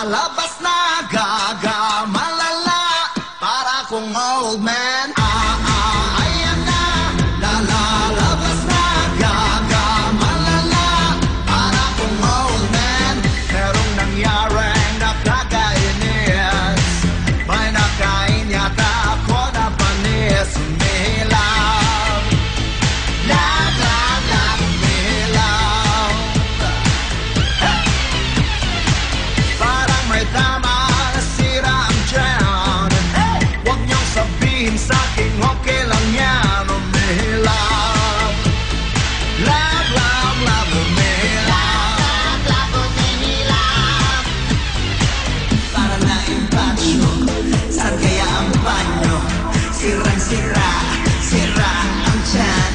lalabas na gaga malala para kong old man. Ayan na, lalabas na gaga malala para kong old man. Merong nangyaring nakakainis, may nakain yata ako na panis. Umihilaw, umihilaw. Parang may tama, nasira ang tiyan. Huwag niyong sabihin sa'kin, okay lang yan. Umihilaw, umihilaw. Parang na-impatyo, saan kaya ang banyo? Sirang-sira, sira ang tiyan.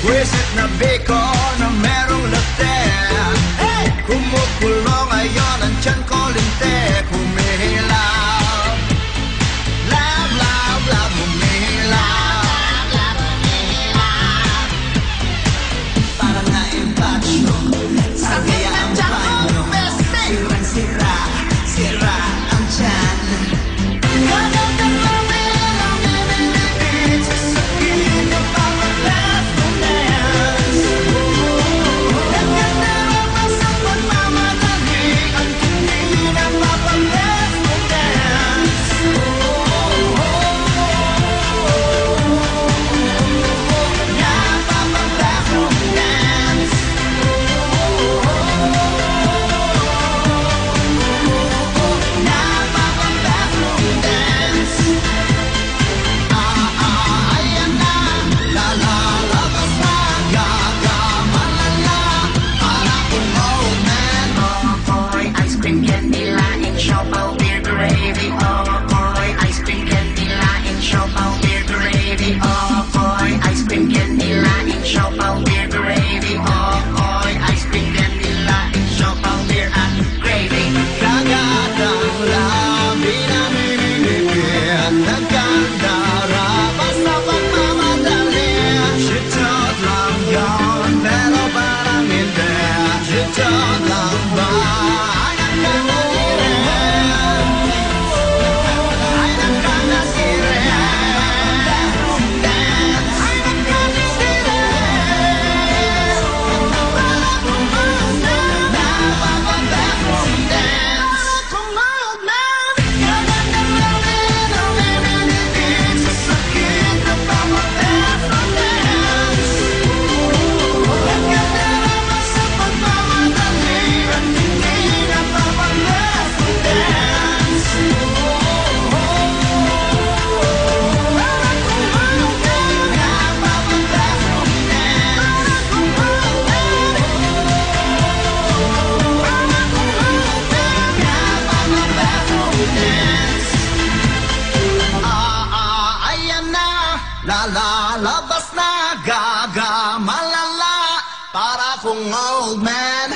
Wisit na biko na merong laten, kumukulong ngayon ang tiyan ko lintek. Humihilaw, humihilaw. Parang na-impatyo, saan kaya ang banyo? Sirang-sira, sira ang tiyan. Lalabas na gaga malala para kong old man.